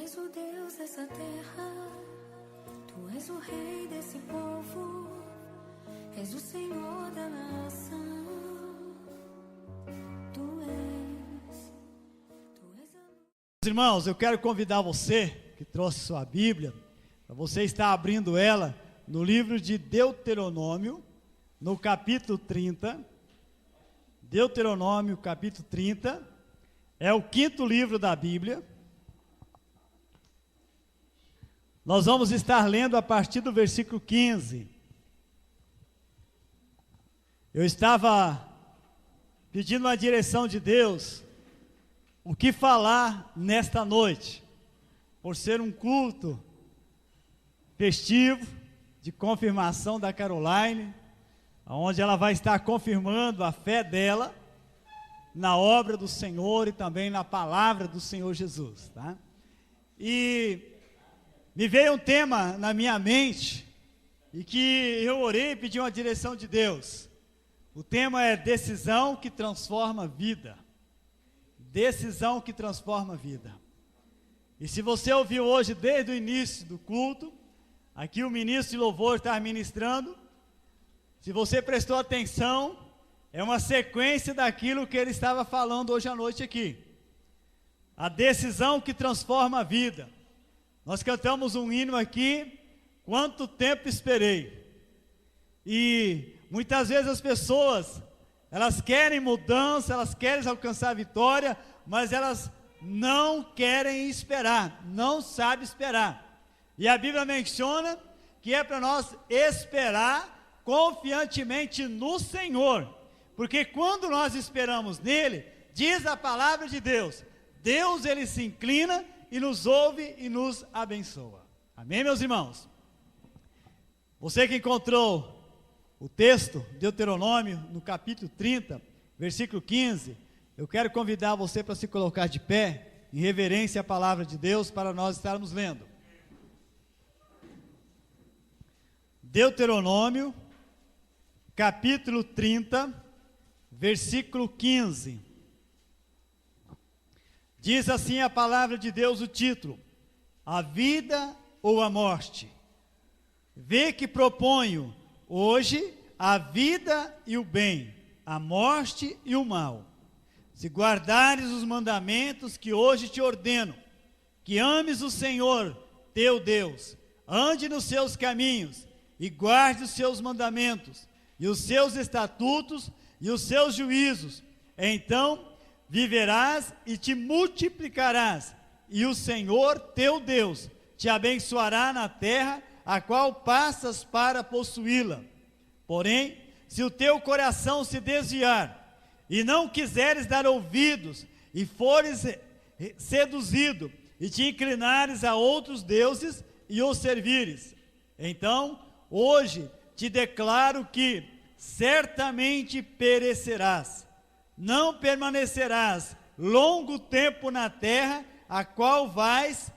és o Deus dessa terra, Tu és o Rei desse povo, és o Senhor da nação. Tu és a... Irmãos, eu quero convidar você que trouxe sua Bíblia, para você estar abrindo ela no livro de Deuteronômio, no capítulo 30. Deuteronômio, capítulo 30, é o 5º livro da Bíblia. Nós vamos estar lendo a partir do versículo 15. Eu estava pedindo uma direção de Deus, o que falar nesta noite, por ser um culto festivo, de confirmação da Caroline, onde ela vai estar confirmando a fé dela na obra do Senhor e também na palavra do Senhor Jesus, tá? E me veio um tema na minha mente, e que eu orei e pedi uma direção de Deus. O tema é decisão que transforma vida. Decisão que transforma vida. E se você ouviu hoje desde o início do culto, aqui o ministro de louvor está ministrando, se você prestou atenção, é uma sequência daquilo que ele estava falando hoje à noite aqui. A decisão que transforma a vida. Nós cantamos um hino aqui, quanto tempo esperei. E muitas vezes as pessoas, elas querem mudança, elas querem alcançar a vitória, mas elas não querem esperar, não sabem esperar. E a Bíblia menciona que é para nós esperar confiantemente no Senhor, porque quando nós esperamos nele, diz a palavra de Deus, Deus ele se inclina e nos ouve e nos abençoa. Amém, meus irmãos? Você que encontrou o texto, Deuteronômio, no capítulo 30, versículo 15, eu quero convidar você para se colocar de pé, em reverência à palavra de Deus, para nós estarmos lendo. Deuteronômio, capítulo 30, versículo 15. Diz assim a palavra de Deus, o título: a vida ou a morte? Vê que proponho hoje a vida e o bem, a morte e o mal. Se guardares os mandamentos que hoje te ordeno, que ames o Senhor teu Deus, ande nos seus caminhos e guarde os seus mandamentos, e os seus estatutos e os seus juízos, então viverás e te multiplicarás, e o Senhor teu Deus te abençoará na terra a qual passas para possuí-la. Porém, se o teu coração se desviar, e não quiseres dar ouvidos, e fores seduzido, e te inclinares a outros deuses, e os servires, então, hoje te declaro que certamente perecerás, não permanecerás longo tempo na terra, a qual vais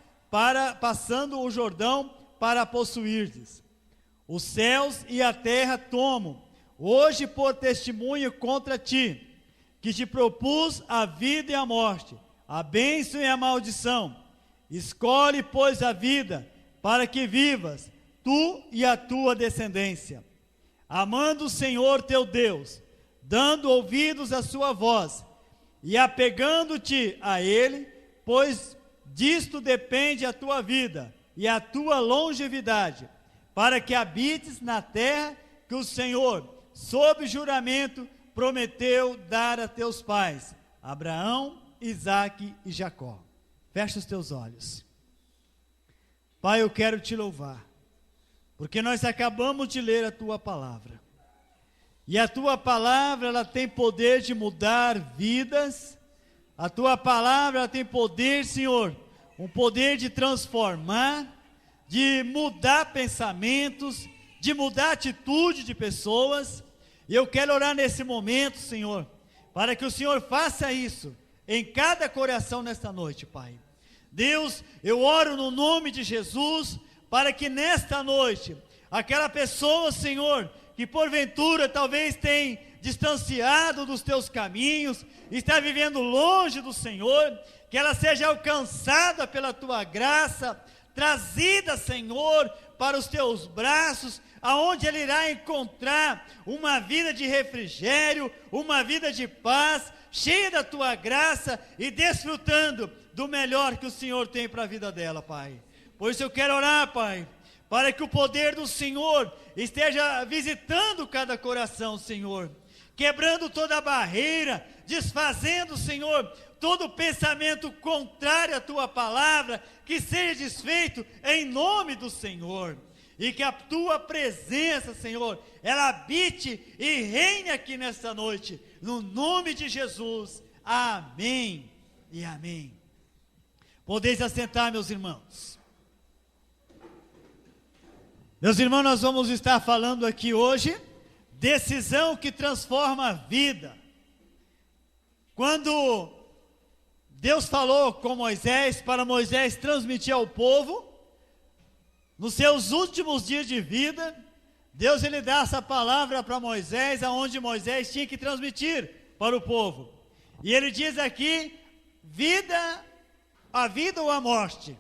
passando o Jordão para possuirdes. Os céus e a terra tomo hoje por testemunho contra ti, que te propus a vida e a morte, a bênção e a maldição. Escolhe, pois, a vida, para que vivas, tu e a tua descendência, amando o Senhor teu Deus, dando ouvidos à sua voz, e apegando-te a Ele, pois disto depende a tua vida e a tua longevidade, para que habites na terra que o Senhor, sob juramento, prometeu dar a teus pais, Abraão, Isaque e Jacó. Fecha os teus olhos. Pai, eu quero te louvar, porque nós acabamos de ler a tua palavra, e a tua palavra, ela tem poder de mudar vidas. A tua palavra, ela tem poder, Senhor, um poder de transformar, de mudar pensamentos, de mudar a atitude de pessoas. E eu quero orar nesse momento, Senhor, para que o Senhor faça isso em cada coração nesta noite, Pai. Deus, eu oro no nome de Jesus, para que nesta noite, aquela pessoa, Senhor, que porventura talvez tenha distanciado dos teus caminhos, está vivendo longe do Senhor, que ela seja alcançada pela tua graça, trazida, Senhor, para os teus braços, aonde ela irá encontrar uma vida de refrigério, uma vida de paz, cheia da tua graça e desfrutando do melhor que o Senhor tem para a vida dela, Pai. Por isso eu quero orar, Pai, para que o poder do Senhor esteja visitando cada coração, Senhor, quebrando toda a barreira, desfazendo, Senhor, todo pensamento contrário à tua palavra, que seja desfeito em nome do Senhor, e que a tua presença, Senhor, ela habite e reine aqui nesta noite, no nome de Jesus, amém e amém. Podeis assentar, meus irmãos. Meus irmãos, nós vamos estar falando aqui hoje, decisão que transforma a vida. Quando Deus falou com Moisés, para Moisés transmitir ao povo, nos seus últimos dias de vida, Deus ele dá essa palavra para Moisés, aonde Moisés tinha que transmitir para o povo. E ele diz aqui, a vida ou a morte.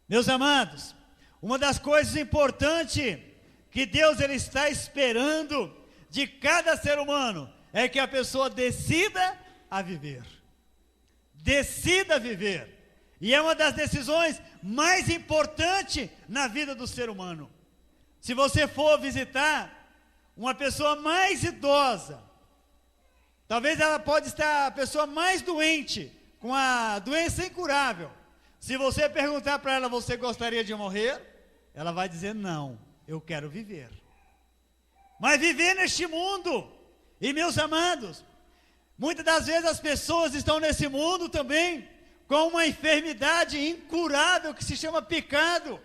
Meus amados, uma das coisas importantes que Deus ele está esperando de cada ser humano é que a pessoa decida a viver. Decida viver. E é uma das decisões mais importantes na vida do ser humano. Se você for visitar uma pessoa mais idosa, talvez ela pode estar a pessoa mais doente, com a doença incurável. Se você perguntar para ela, você gostaria de morrer? Ela vai dizer, não, eu quero viver. Mas viver neste mundo, e meus amados, muitas das vezes as pessoas estão nesse mundo também, com uma enfermidade incurável que se chama pecado.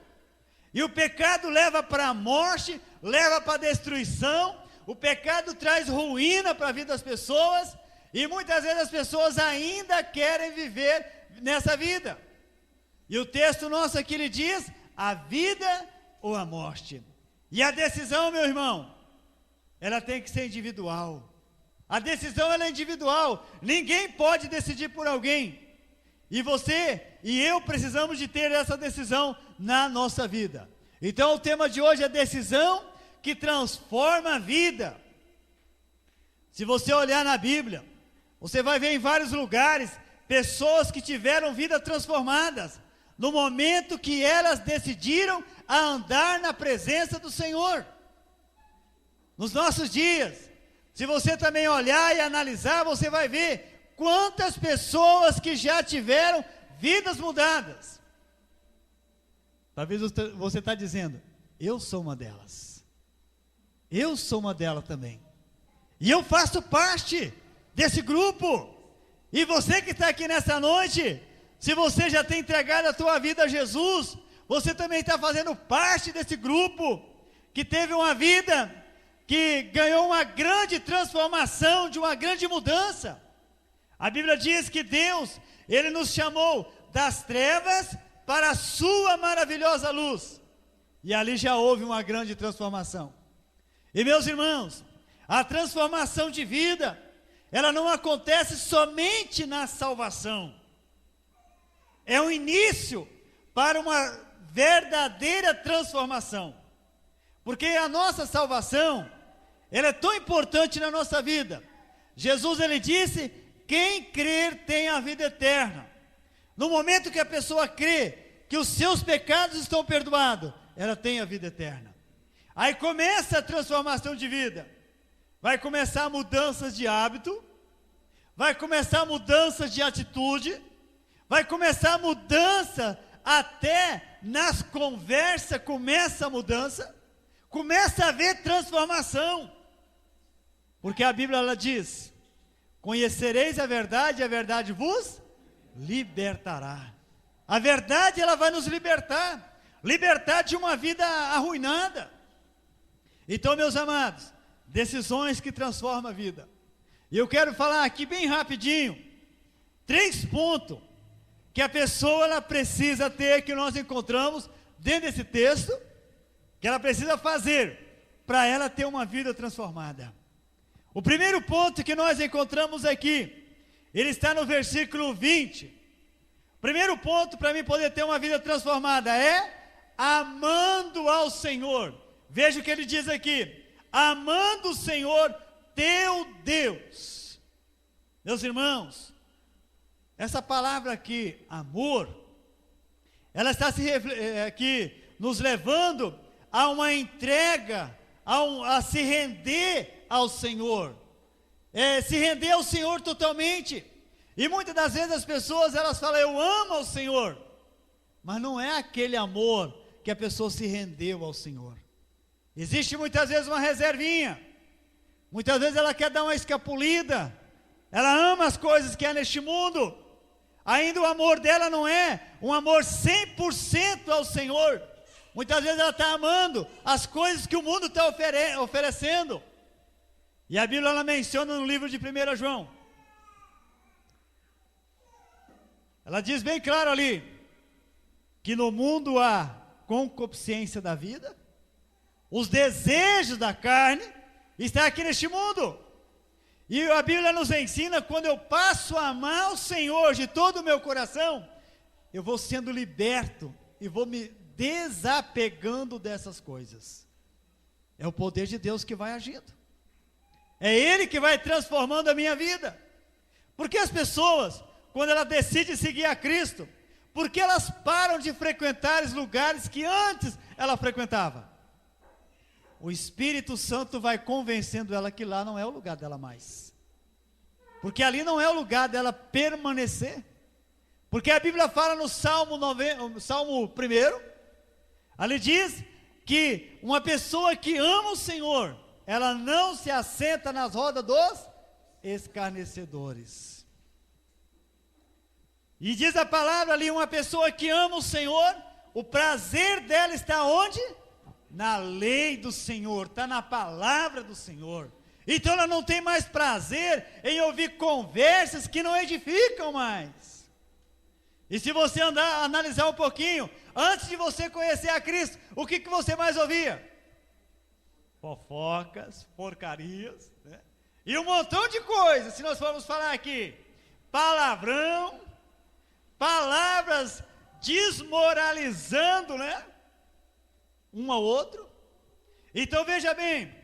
E o pecado leva para a morte, leva para a destruição, o pecado traz ruína para a vida das pessoas, e muitas vezes as pessoas ainda querem viver nessa vida. E o texto nosso aqui ele diz, a vida ou a morte. E a decisão, meu irmão, ela tem que ser individual. A decisão ela é individual, ninguém pode decidir por alguém. E você e eu precisamos de ter essa decisão na nossa vida. Então o tema de hoje é decisão que transforma a vida. Se você olhar na Bíblia, você vai ver em vários lugares pessoas que tiveram vidas transformadas no momento que elas decidiram a andar na presença do Senhor. Nos nossos dias, se você também olhar e analisar, você vai ver quantas pessoas que já tiveram vidas mudadas. Talvez você está dizendo, eu sou uma delas. Eu sou uma delas também. E eu faço parte desse grupo. E você que está aqui nessa noite, se você já tem entregado a tua vida a Jesus, você também está fazendo parte desse grupo, que teve uma vida, que ganhou uma grande transformação, de uma grande mudança. A Bíblia diz que Deus, Ele nos chamou das trevas para a sua maravilhosa luz. E ali já houve uma grande transformação. E meus irmãos, a transformação de vida, ela não acontece somente na salvação. É um início para uma verdadeira transformação. Porque a nossa salvação, ela é tão importante na nossa vida. Jesus, ele disse, quem crer tem a vida eterna. No momento que a pessoa crê que os seus pecados estão perdoados, ela tem a vida eterna. Aí começa a transformação de vida. Vai começar mudanças de hábito, vai começar mudanças de atitude, vai começar mudança até nas conversas, começa a mudança, começa a haver transformação. Porque a Bíblia ela diz, conhecereis a verdade e a verdade vos libertará. A verdade ela vai nos libertar, libertar de uma vida arruinada. Então, meus amados, decisões que transformam a vida. E eu quero falar aqui bem rapidinho, 3 pontos que a pessoa ela precisa ter, que nós encontramos dentro desse texto, que ela precisa fazer para ela ter uma vida transformada. O primeiro ponto que nós encontramos aqui, ele está no versículo 20. O primeiro ponto para mim poder ter uma vida transformada é amando ao Senhor. Veja o que ele diz aqui: amando o Senhor teu Deus. Meus irmãos, essa palavra aqui, amor, ela está aqui nos levando a uma entrega, a se render ao Senhor, se render ao Senhor totalmente. E muitas das vezes as pessoas, elas falam, eu amo ao Senhor, mas não é aquele amor que a pessoa se rendeu ao Senhor. Existe muitas vezes uma reservinha, muitas vezes ela quer dar uma escapulida, ela ama as coisas que há neste mundo, ainda o amor dela não é um amor 100% ao Senhor. Muitas vezes ela está amando as coisas que o mundo está oferecendo. E a Bíblia ela menciona no livro de 1 João, ela diz bem claro ali, que no mundo há concupiscência da vida, os desejos da carne, está aqui neste mundo. E a Bíblia nos ensina, quando eu passo a amar o Senhor de todo o meu coração, eu vou sendo liberto e vou me desapegando dessas coisas. É o poder de Deus que vai agindo. É Ele que vai transformando a minha vida. Porque as pessoas, quando elas decidem seguir a Cristo, porque elas param de frequentar os lugares que antes ela frequentava? O Espírito Santo vai convencendo ela que lá não é o lugar dela mais. Porque ali não é o lugar dela permanecer. Porque a Bíblia fala no Salmo 1, ali diz que uma pessoa que ama o Senhor, ela não se assenta nas rodas dos escarnecedores. E diz a palavra ali, uma pessoa que ama o Senhor, o prazer dela está onde? Na lei do Senhor, está na palavra do Senhor. Então ela não tem mais prazer em ouvir conversas que não edificam mais. E se você analisar um pouquinho, antes de você conhecer a Cristo, o que você mais ouvia? Fofocas, porcarias, né? E um montão de coisas, se nós formos falar aqui, palavrão, palavras desmoralizando, né? Um ao outro. Então veja bem,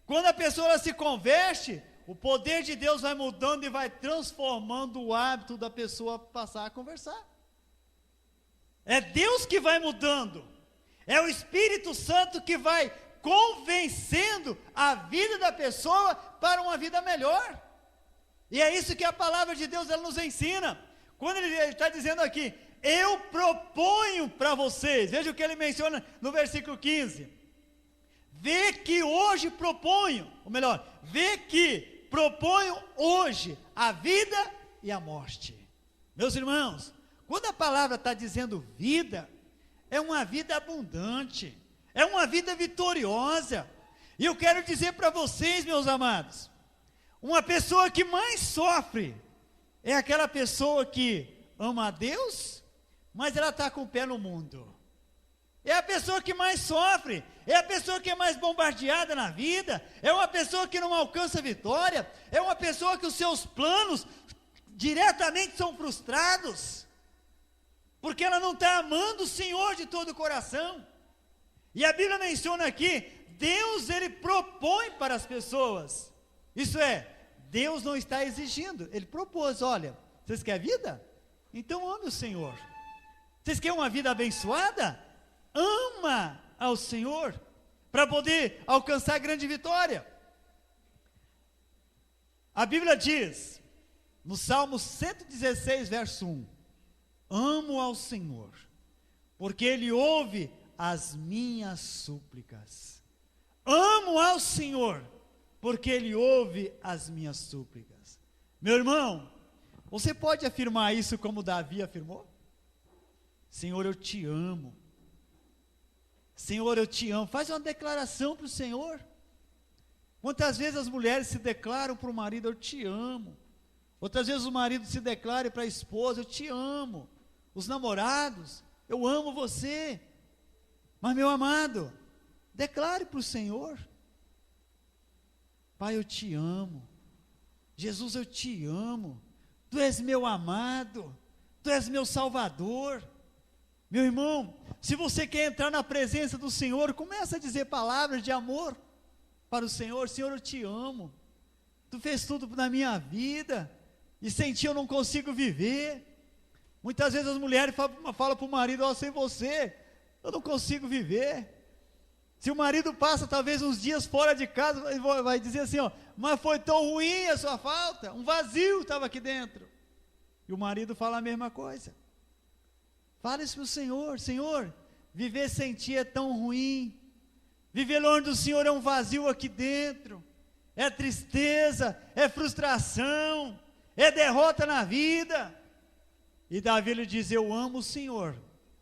quando a pessoa ela se converte, o poder de Deus vai mudando e vai transformando o hábito da pessoa passar a conversar. É Deus que vai mudando, é o Espírito Santo que vai convencendo a vida da pessoa para uma vida melhor. E é isso que a palavra de Deus ela nos ensina. Quando ele está dizendo aqui, eu proponho para vocês, veja o que ele menciona no versículo 15, vê que hoje proponho, ou melhor, vê que proponho hoje a vida e a morte. Meus irmãos, quando a palavra está dizendo vida, é uma vida abundante, é uma vida vitoriosa. E eu quero dizer para vocês, meus amados, uma pessoa que mais sofre é aquela pessoa que ama a Deus, mas ela está com o pé no mundo. É a pessoa que mais sofre, é a pessoa que é mais bombardeada na vida, é uma pessoa que não alcança vitória, é uma pessoa que os seus planos diretamente são frustrados, porque ela não está amando o Senhor de todo o coração. E a Bíblia menciona aqui, Deus ele propõe para as pessoas, isso é, Deus não está exigindo, ele propôs, olha, vocês querem vida? Então ame o Senhor. Vocês querem uma vida abençoada? Ama ao Senhor, para poder alcançar grande vitória. A Bíblia diz, no Salmo 116, verso 1, amo ao Senhor, porque Ele ouve as minhas súplicas. Amo ao Senhor, porque Ele ouve as minhas súplicas. Meu irmão, você pode afirmar isso como Davi afirmou? Senhor, eu te amo. Senhor, eu te amo. Faz uma declaração para o Senhor. Quantas vezes as mulheres se declaram para o marido, eu te amo. Outras vezes o marido se declara para a esposa, eu te amo. Os namorados, eu amo você. Mas meu amado, declare para o Senhor. Pai, eu te amo. Jesus, eu te amo. Tu és meu amado. Tu és meu Salvador. Meu irmão, se você quer entrar na presença do Senhor, começa a dizer palavras de amor para o Senhor. Senhor, eu te amo. Tu fez tudo na minha vida. E sem ti eu não consigo viver. Muitas vezes as mulheres falam para o marido: ó, sem você eu não consigo viver. Se o marido passa talvez uns dias fora de casa, vai dizer assim, ó, mas foi tão ruim a sua falta, um vazio estava aqui dentro. E o marido fala a mesma coisa. Fala isso para o Senhor: Senhor, viver sem ti é tão ruim, viver longe do Senhor é um vazio aqui dentro, é tristeza, é frustração, é derrota na vida. E Davi lhe diz: eu amo o Senhor,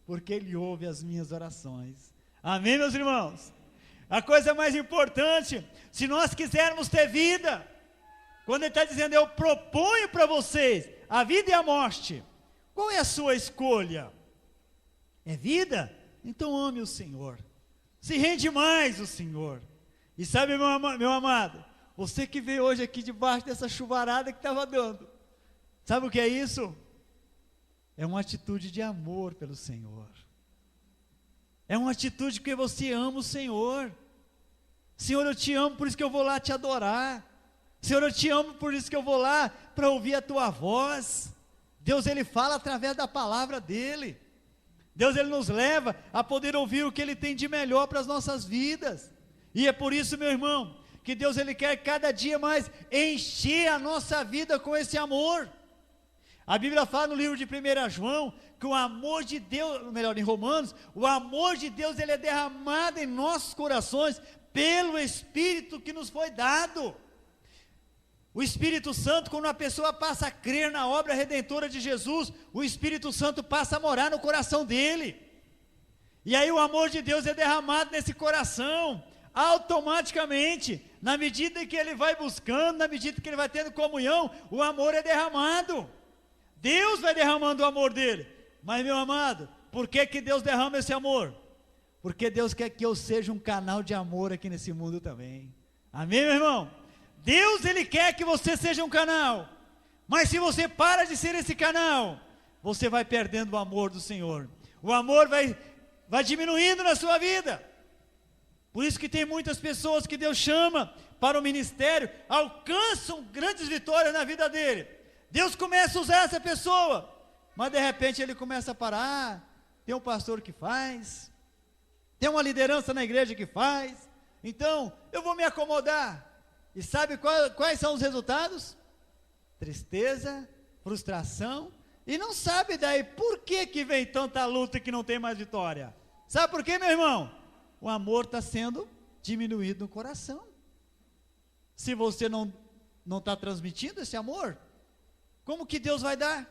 porque Ele ouve as minhas orações. Amém, meus irmãos? A coisa mais importante, se nós quisermos ter vida, quando Ele está dizendo: eu proponho para vocês a vida e a morte, qual é a sua escolha? É vida? Então ame o Senhor, se rende mais o Senhor. E sabe, meu amado, você que veio hoje aqui debaixo dessa chuvarada que estava dando, sabe o que é isso? É uma atitude de amor pelo Senhor. É uma atitude que você ama o Senhor. Senhor, eu te amo, por isso que eu vou lá te adorar. Senhor, eu te amo, por isso que eu vou lá para ouvir a tua voz. Deus, Ele fala através da palavra dEle. Deus, Ele nos leva a poder ouvir o que Ele tem de melhor para as nossas vidas. E é por isso, meu irmão, que Deus, Ele quer cada dia mais encher a nossa vida com esse amor. A Bíblia fala no livro de 1 João, que o amor de Deus, melhor, em Romanos, o amor de Deus, ele é derramado em nossos corações, pelo Espírito que nos foi dado. O Espírito Santo, quando uma pessoa passa a crer na obra redentora de Jesus, o Espírito Santo passa a morar no coração dele. E aí o amor de Deus é derramado nesse coração, automaticamente, na medida que ele vai buscando, na medida que ele vai tendo comunhão, o amor é derramado. Deus vai derramando o amor dele. Mas, meu amado, por que Deus derrama esse amor? Porque Deus quer que eu seja um canal de amor aqui nesse mundo também. Amém, meu irmão? Deus, Ele quer que você seja um canal. Mas se você para de ser esse canal, você vai perdendo o amor do Senhor. O amor vai diminuindo na sua vida. Por isso que tem muitas pessoas que Deus chama para o ministério, alcançam grandes vitórias na vida dele. Deus começa a usar essa pessoa, mas de repente ele começa a parar. Tem um pastor que faz, tem uma liderança na igreja que faz, então eu vou me acomodar. E sabe quais são os resultados? Tristeza, frustração, e não sabe daí por que vem tanta luta que não tem mais vitória. Sabe por quê, meu irmão? O amor está sendo diminuído no coração. Se você não está transmitindo esse amor, como que Deus vai dar?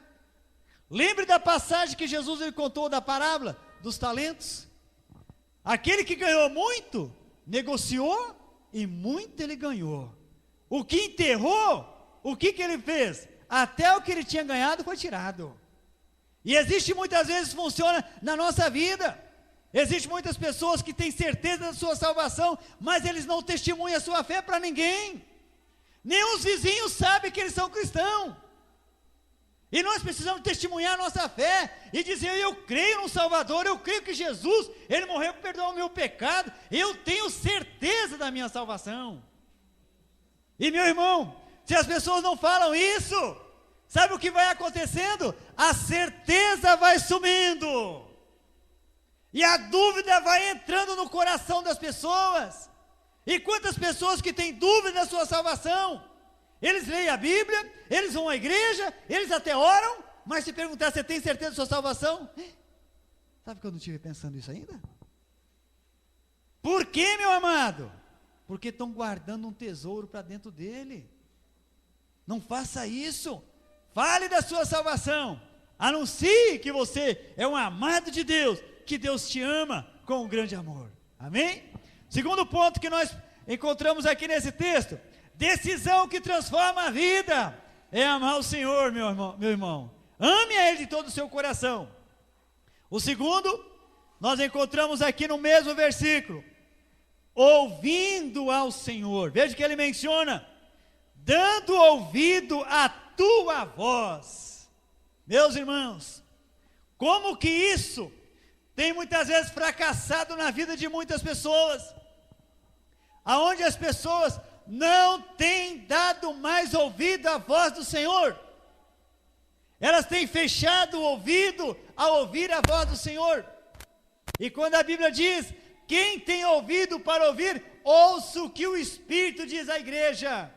Lembre da passagem que Jesus ele contou da parábola dos talentos. Aquele que ganhou muito, negociou e muito ele ganhou. O que enterrou, o que ele fez? Até o que ele tinha ganhado foi tirado. E existe muitas vezes, funciona na nossa vida. Existem muitas pessoas que têm certeza da sua salvação, mas eles não testemunham a sua fé para ninguém. Nem os vizinhos sabem que eles são cristãos. E nós precisamos testemunhar a nossa fé e dizer: eu creio no Salvador, eu creio que Jesus, Ele morreu para perdoar o meu pecado, eu tenho certeza da minha salvação. E meu irmão, se as pessoas não falam isso, sabe o que vai acontecendo? A certeza vai sumindo, e a dúvida vai entrando no coração das pessoas. E quantas pessoas que têm dúvida da sua salvação? Eles leem a Bíblia, eles vão à igreja, eles até oram, mas se perguntar: você tem certeza da sua salvação? Sabe que eu não estive pensando isso ainda? Por quê, meu amado? Porque estão guardando um tesouro para dentro dele. Não faça isso. Fale da sua salvação, anuncie que você é um amado de Deus, que Deus te ama com um grande amor. Amém? Segundo ponto que nós encontramos aqui nesse texto: decisão que transforma a vida é amar o Senhor, meu irmão. Ame a Ele de todo o seu coração. O segundo, nós encontramos aqui no mesmo versículo: ouvindo ao Senhor. Veja que ele menciona, dando ouvido à tua voz. Meus irmãos, como que isso tem muitas vezes fracassado na vida de muitas pessoas, aonde as pessoas não têm dado mais ouvido à voz do Senhor, elas têm fechado o ouvido a ouvir a voz do Senhor. E quando a Bíblia diz, quem tem ouvido para ouvir, ouça o que o Espírito diz à igreja.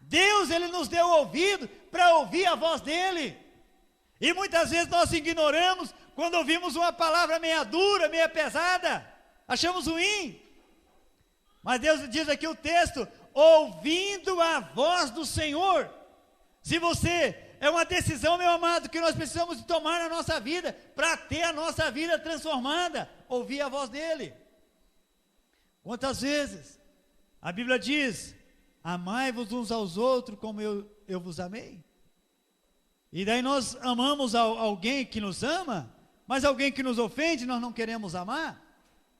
Deus, ele nos deu ouvido para ouvir a voz dele, e muitas vezes nós ignoramos, quando ouvimos uma palavra meia dura, meia pesada, achamos ruim, mas Deus diz aqui o texto, ouvindo a voz do Senhor. Se você, é uma decisão, meu amado, que nós precisamos tomar na nossa vida, para ter a nossa vida transformada, ouvir a voz dele. Quantas vezes a Bíblia diz, amai-vos uns aos outros como eu vos amei, e daí nós amamos alguém que nos ama, mas alguém que nos ofende nós não queremos amar,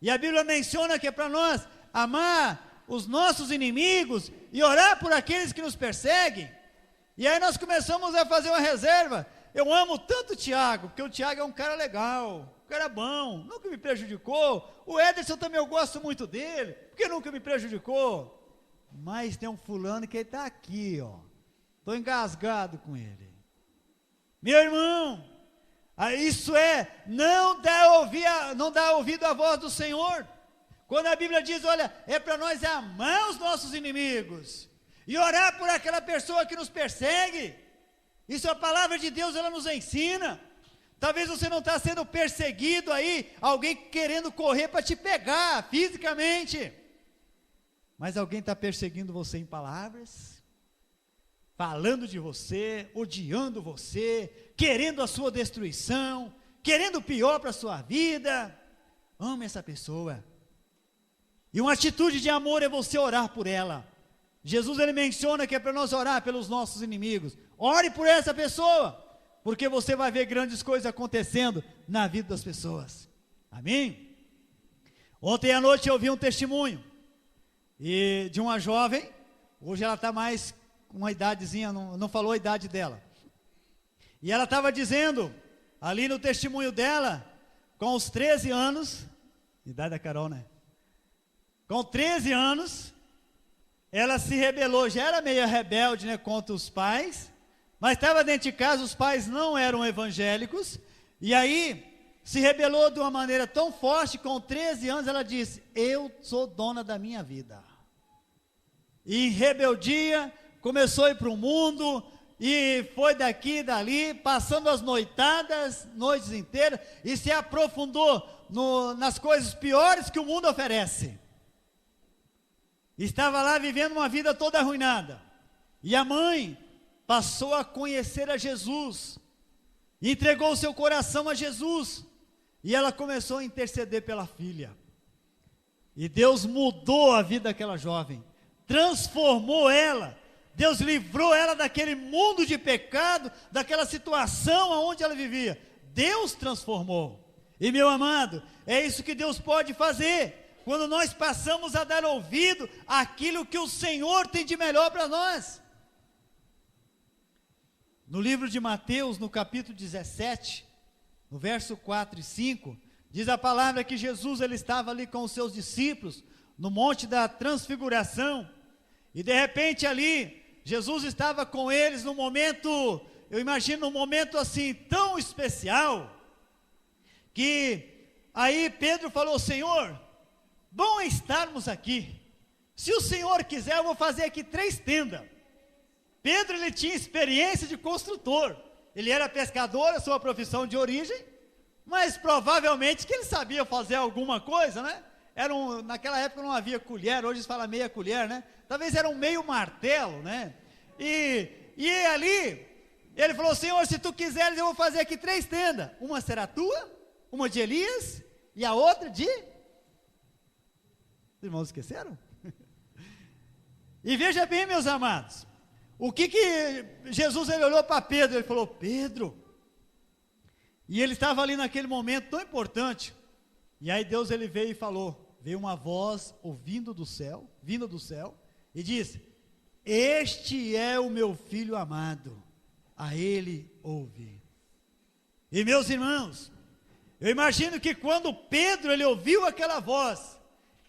e a Bíblia menciona que é para nós amar os nossos inimigos, e orar por aqueles que nos perseguem, e aí nós começamos a fazer uma reserva, eu amo tanto o Tiago, porque o Tiago é um cara legal, um cara bom, nunca me prejudicou, o Ederson também eu gosto muito dele, porque nunca me prejudicou, mas tem um fulano que está aqui, estou engasgado com ele, meu irmão, isso não dá ouvido à voz do Senhor. Quando a Bíblia diz, olha, é para nós amar os nossos inimigos, e orar por aquela pessoa que nos persegue, isso a palavra de Deus, ela nos ensina. Talvez você não está sendo perseguido aí, alguém querendo correr para te pegar fisicamente, mas alguém está perseguindo você em palavras, falando de você, odiando você, querendo a sua destruição, querendo o pior para a sua vida. Ame essa pessoa, e uma atitude de amor é você orar por ela. Jesus, ele menciona que é para nós orar pelos nossos inimigos. Ore por essa pessoa, porque você vai ver grandes coisas acontecendo na vida das pessoas. Amém? Ontem à noite eu ouvi um testemunho de uma jovem, hoje ela está mais com uma idadezinha, não falou a idade dela, e ela estava dizendo, ali no testemunho dela, com os 13 anos, idade da Carol, né? Com 13 anos, ela se rebelou, já era meio rebelde, né, contra os pais, mas estava dentro de casa, os pais não eram evangélicos, e aí, se rebelou de uma maneira tão forte, com 13 anos ela disse, eu sou dona da minha vida, e em rebeldia, começou a ir para o mundo, e foi daqui e dali, passando as noites inteiras, e se aprofundou nas coisas piores que o mundo oferece. Estava lá vivendo uma vida toda arruinada, e a mãe passou a conhecer a Jesus, entregou o seu coração a Jesus, e ela começou a interceder pela filha, e Deus mudou a vida daquela jovem, transformou ela, Deus livrou ela daquele mundo de pecado, daquela situação onde ela vivia, Deus transformou. E meu amado, é isso que Deus pode fazer, quando nós passamos a dar ouvido àquilo que o Senhor tem de melhor para nós. No livro de Mateus, no capítulo 17, no verso 4 e 5, diz a palavra que Jesus, ele estava ali com os seus discípulos, no monte da transfiguração, e de repente ali, Jesus estava com eles num momento, eu imagino um momento assim, tão especial, que aí Pedro falou, Senhor, bom é estarmos aqui, se o Senhor quiser eu vou fazer aqui 3 tendas, Pedro, ele tinha experiência de construtor, ele era pescador, a sua profissão de origem, mas provavelmente que ele sabia fazer alguma coisa, né? Naquela época não havia colher, hoje se fala meia colher, né? Talvez era um meio martelo, né? E ali, ele falou, Senhor, se tu quiseres eu vou fazer aqui 3 tendas, uma será tua, uma de Elias, e a outra de... Os irmãos esqueceram? E veja bem, meus amados, o que Jesus, ele olhou para Pedro, ele falou, Pedro, e ele estava ali naquele momento tão importante, e aí Deus, ele veio e falou, veio uma voz vindo do céu, e disse: este é o meu filho amado, a ele ouve. E meus irmãos, eu imagino que quando Pedro ele ouviu aquela voz,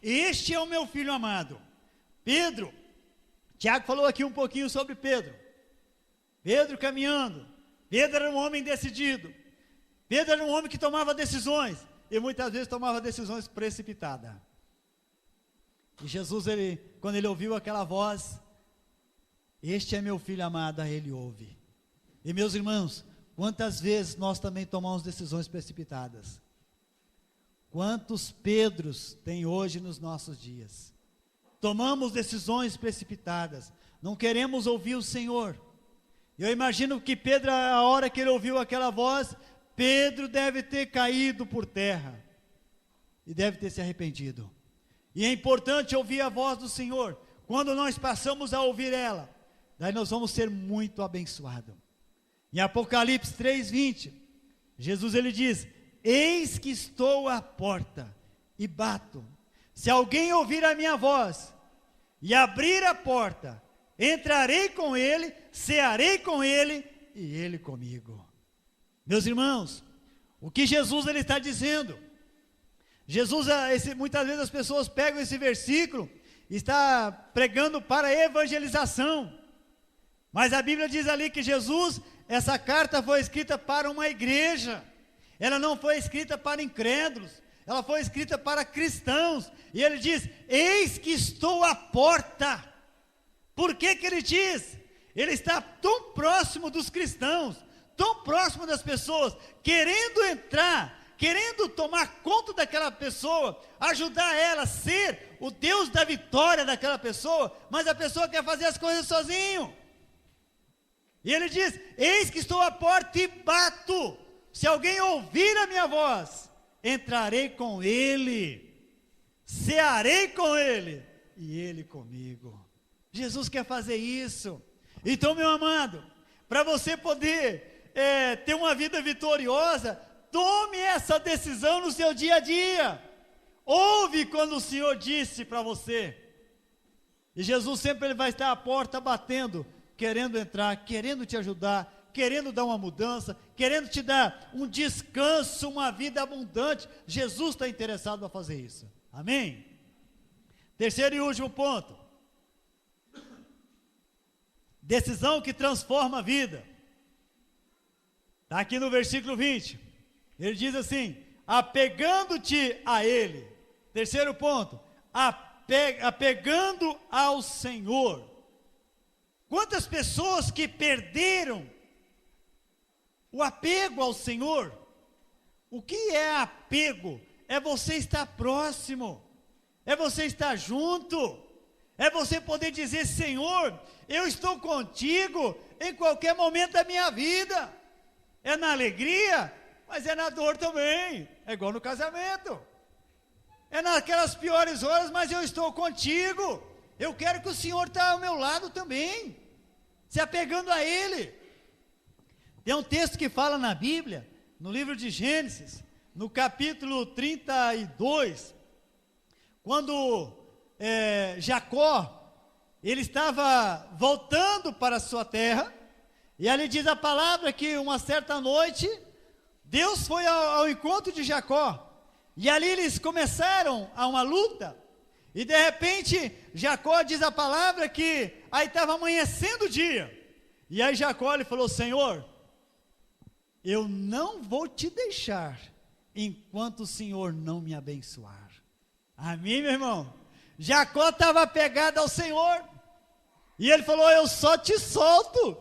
este é o meu filho amado. Pedro, Tiago falou aqui um pouquinho sobre Pedro. Pedro caminhando, Pedro era um homem decidido, Pedro era um homem que tomava decisões, e muitas vezes tomava decisões precipitadas. E Jesus, quando ele ouviu aquela voz, este é meu filho amado, a ele ouve. E meus irmãos, quantas vezes nós também tomamos decisões precipitadas? Quantos Pedros tem hoje nos nossos dias? Tomamos decisões precipitadas, não queremos ouvir o Senhor. Eu imagino que Pedro, a hora que ele ouviu aquela voz, Pedro deve ter caído por terra, e deve ter se arrependido. E é importante ouvir a voz do Senhor. Quando nós passamos a ouvir ela, daí nós vamos ser muito abençoados. Em Apocalipse 3:20, Jesus ele diz: eis que estou à porta e bato. Se alguém ouvir a minha voz e abrir a porta, entrarei com ele, cearei com ele e ele comigo. Meus irmãos, o que Jesus ele está dizendo? Jesus, muitas vezes as pessoas pegam esse versículo e está pregando para evangelização. Mas a Bíblia diz ali que Jesus, essa carta foi escrita para uma igreja. Ela não foi escrita para incrédulos, ela foi escrita para cristãos. E ele diz: eis que estou à porta. Por que que ele diz? Ele está tão próximo dos cristãos, tão próximo das pessoas, querendo entrar, querendo tomar conta daquela pessoa, ajudar ela a ser o Deus da vitória daquela pessoa, mas a pessoa quer fazer as coisas sozinho. E ele diz: eis que estou à porta e bato. Se alguém ouvir a minha voz, entrarei com ele, cearei com ele e ele comigo. Jesus quer fazer isso. Então, meu amado, para você poder ter uma vida vitoriosa, tome essa decisão no seu dia a dia. Ouve quando o Senhor disse para você. E Jesus sempre ele vai estar à porta batendo, querendo entrar, querendo te ajudar, querendo dar uma mudança, querendo te dar um descanso, uma vida abundante. Jesus está interessado a fazer isso. Amém? Terceiro e último ponto. Decisão que transforma a vida. Está aqui no versículo 20. Ele diz assim: apegando-te a Ele. Terceiro ponto, apegando ao Senhor. Quantas pessoas que perderam o apego ao Senhor? O que é apego? É você estar próximo, é você estar junto, é você poder dizer: Senhor, eu estou contigo em qualquer momento da minha vida. É na alegria, mas é na dor também. É igual no casamento. É naquelas piores horas, mas eu estou contigo. Eu quero que o Senhor está ao meu lado também, se apegando a Ele. Tem um texto que fala na Bíblia, no livro de Gênesis, no capítulo 32, quando Jacó, ele estava voltando para a sua terra, e ali diz a palavra que uma certa noite, Deus foi ao encontro de Jacó, e ali eles começaram a uma luta, e de repente, Jacó diz a palavra que aí estava amanhecendo o dia, e aí Jacó ele falou: Senhor, eu não vou te deixar, enquanto o Senhor não me abençoar. Amém, meu irmão? Jacó estava apegado ao Senhor, e ele falou: eu só te solto,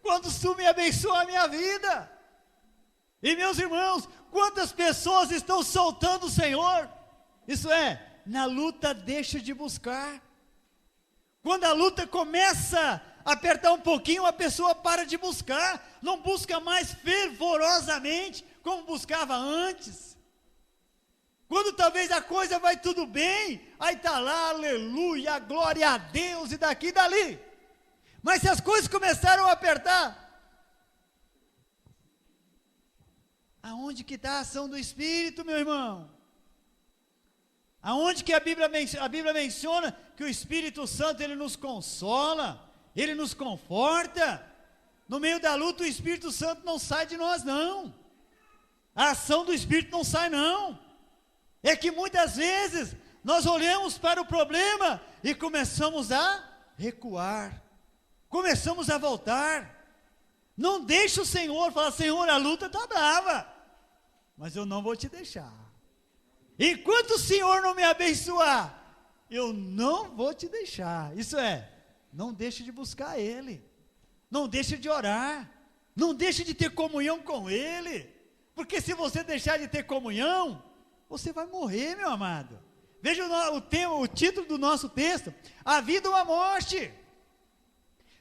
quando tu me abençoar a minha vida. E meus irmãos, quantas pessoas estão soltando o Senhor? Isso é, na luta deixa de buscar. Quando a luta começa a apertar um pouquinho, a pessoa para de buscar, não busca mais fervorosamente, como buscava antes. Quando talvez a coisa vai tudo bem, aí está lá, aleluia, glória a Deus, e daqui e dali. Mas se as coisas começaram a apertar, aonde que está a ação do Espírito, meu irmão? Aonde que a Bíblia menciona que o Espírito Santo, ele nos consola, ele nos conforta. No meio da luta, o Espírito Santo não sai de nós, não. A ação do Espírito não sai, não. É que muitas vezes nós olhamos para o problema e começamos a recuar, começamos a voltar. Não deixa o Senhor falar: Senhor, a luta está brava, mas eu não vou te deixar. Enquanto o Senhor não me abençoar, eu não vou te deixar. Isso é, não deixe de buscar Ele, não deixe de orar, não deixe de ter comunhão com Ele, porque se você deixar de ter comunhão, você vai morrer, meu amado. Veja o título do nosso texto: a vida ou a morte.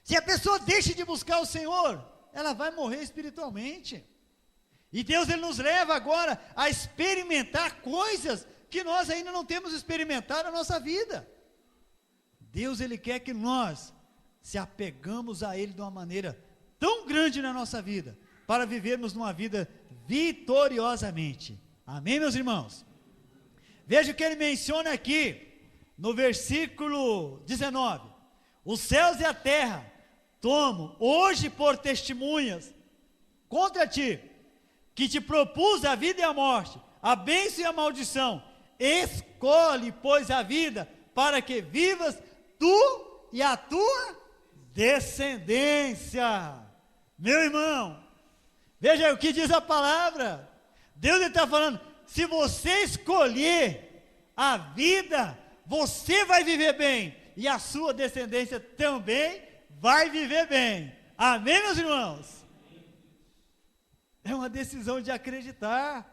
Se a pessoa deixa de buscar o Senhor, ela vai morrer espiritualmente. E Deus, ele nos leva agora a experimentar coisas que nós ainda não temos experimentado na nossa vida. Deus, ele quer que nós se apegamos a Ele de uma maneira tão grande na nossa vida, para vivermos uma vida vitoriosamente. Amém, meus irmãos? Veja o que ele menciona aqui, no versículo 19: os céus e a terra tomo hoje por testemunhas contra ti, que te propus a vida e a morte, a bênção e a maldição. Escolhe, pois, a vida, para que vivas tu e a tua descendência. Meu irmão, veja o que diz a palavra. Deus está falando: se você escolher a vida, você vai viver bem, e a sua descendência também vai viver bem. Amém, meus irmãos? É uma decisão de acreditar,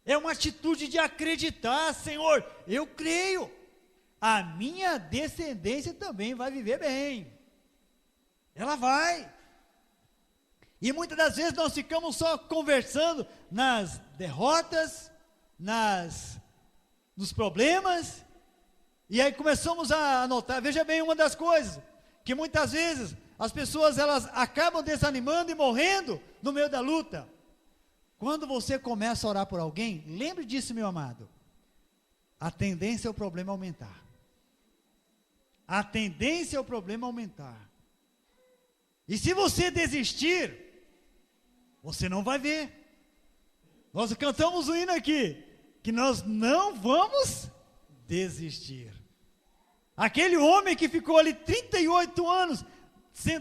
é uma atitude de acreditar. Senhor, eu creio, a minha descendência também vai viver bem, ela vai. E muitas das vezes nós ficamos só conversando nas derrotas, nos problemas, e aí começamos a notar. Veja bem, uma das coisas que muitas vezes as pessoas, elas acabam desanimando e morrendo no meio da luta. Quando você começa a orar por alguém, lembre disso, meu amado, a tendência é o problema aumentar. A tendência é o problema aumentar. E se você desistir, você não vai ver. Nós cantamos o hino aqui, que nós não vamos desistir. Aquele homem que ficou ali 38 anos,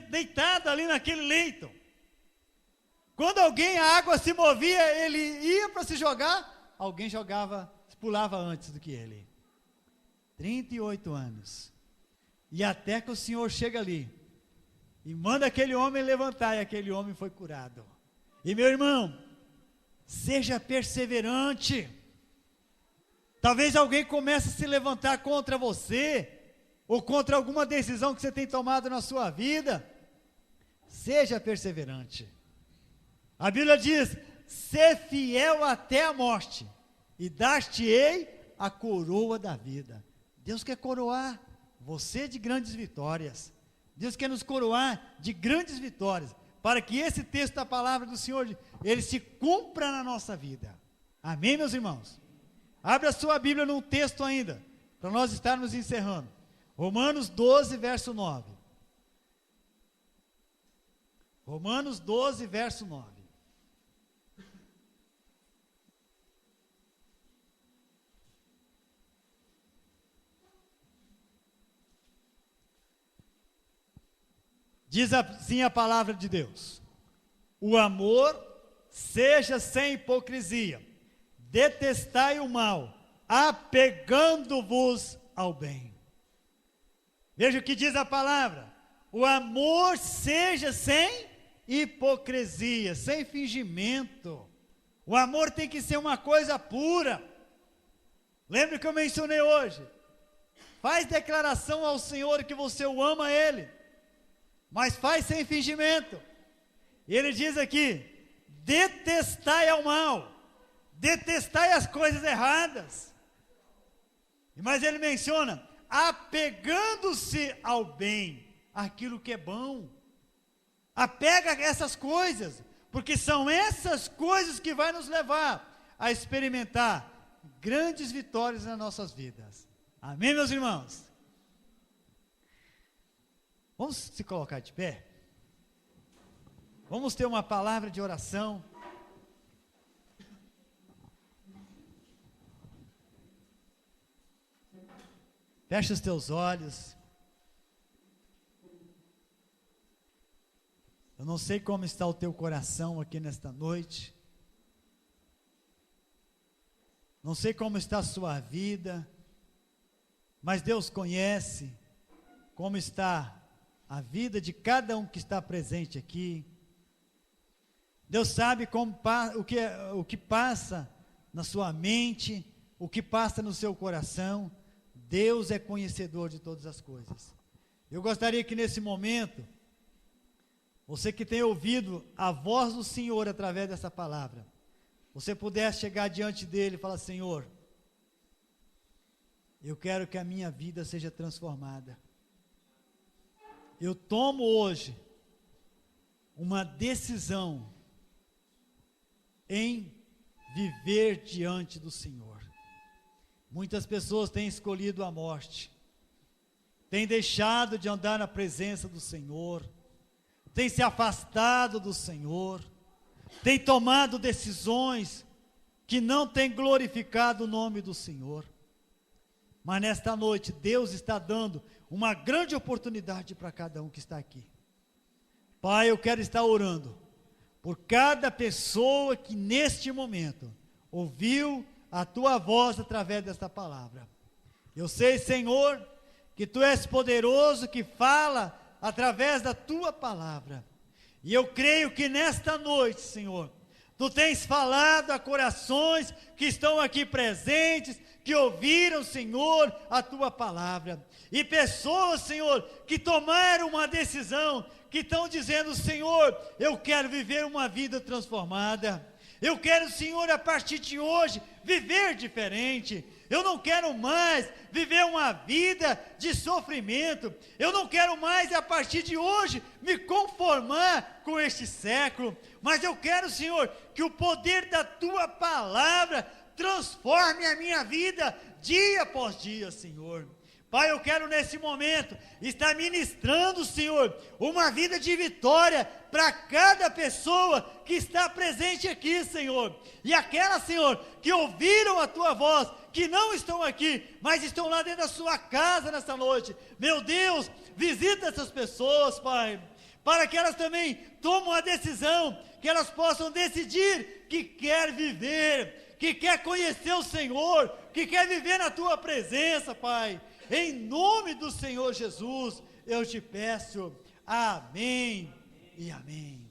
deitado ali naquele leito, quando a água se movia, ele ia para se jogar, alguém pulava antes do que ele. 38 anos. E até que o Senhor chega ali e manda aquele homem levantar, e aquele homem foi curado. E meu irmão, seja perseverante. Talvez alguém comece a se levantar contra você, ou contra alguma decisão que você tem tomado na sua vida. Seja perseverante. A Bíblia diz: ser fiel até a morte, e dar-te-ei a coroa da vida. Deus quer coroar você de grandes vitórias. Deus quer nos coroar de grandes vitórias, para que esse texto da palavra do Senhor, ele se cumpra na nossa vida. Amém, meus irmãos? Abra a sua Bíblia num texto ainda, para nós estarmos encerrando. Romanos 12, verso 9. Romanos 12, verso 9. Diz assim a palavra de Deus: o amor seja sem hipocrisia, detestai o mal, apegando-vos ao bem. Veja o que diz a palavra: o amor seja sem hipocrisia, sem fingimento. O amor tem que ser uma coisa pura. Lembra que eu mencionei hoje? Faz declaração ao Senhor que você o ama a Ele, mas faz sem fingimento. E ele diz aqui: detestai ao mal, detestai as coisas erradas. Mas ele menciona: apegando-se ao bem, aquilo que é bom. Apega essas coisas, porque são essas coisas que vai nos levar a experimentar grandes vitórias nas nossas vidas. Amém, meus irmãos? Vamos se colocar de pé? Vamos ter uma palavra de oração. Fecha os teus olhos. Eu não sei como está o teu coração aqui nesta noite. Não sei como está a sua vida. Mas Deus conhece como está a vida de cada um que está presente aqui. Deus sabe o que passa na sua mente, o que passa no seu coração. Deus é conhecedor de todas as coisas. Eu gostaria que nesse momento, você que tem ouvido a voz do Senhor através dessa palavra, você pudesse chegar diante dele e falar: Senhor, eu quero que a minha vida seja transformada. Eu tomo hoje uma decisão em viver diante do Senhor. Muitas pessoas têm escolhido a morte, têm deixado de andar na presença do Senhor, têm se afastado do Senhor, têm tomado decisões que não têm glorificado o nome do Senhor. Mas nesta noite, Deus está dando uma grande oportunidade para cada um que está aqui. Pai, eu quero estar orando por cada pessoa que neste momento ouviu a tua voz através desta palavra. Eu sei, Senhor, que tu és poderoso, que fala através da tua palavra. E eu creio que nesta noite, Senhor, tu tens falado a corações que estão aqui presentes, que ouviram, Senhor, a tua palavra. E pessoas, Senhor, que tomaram uma decisão, que estão dizendo: Senhor, eu quero viver uma vida transformada. Eu quero, Senhor, a partir de hoje, viver diferente. Eu não quero mais viver uma vida de sofrimento. Eu não quero mais, a partir de hoje, me conformar com este século. Mas eu quero, Senhor, que o poder da tua palavra transforme a minha vida dia após dia, Senhor. Pai, eu quero nesse momento estar ministrando, Senhor, uma vida de vitória para cada pessoa que está presente aqui, Senhor. E aquelas, Senhor, que ouviram a tua voz, que não estão aqui, mas estão lá dentro da sua casa nesta noite. Meu Deus, visita essas pessoas, Pai, para que elas também tomem a decisão, que elas possam decidir que quer viver, que quer conhecer o Senhor, que quer viver na tua presença, Pai. Em nome do Senhor Jesus, eu te peço, amém e amém.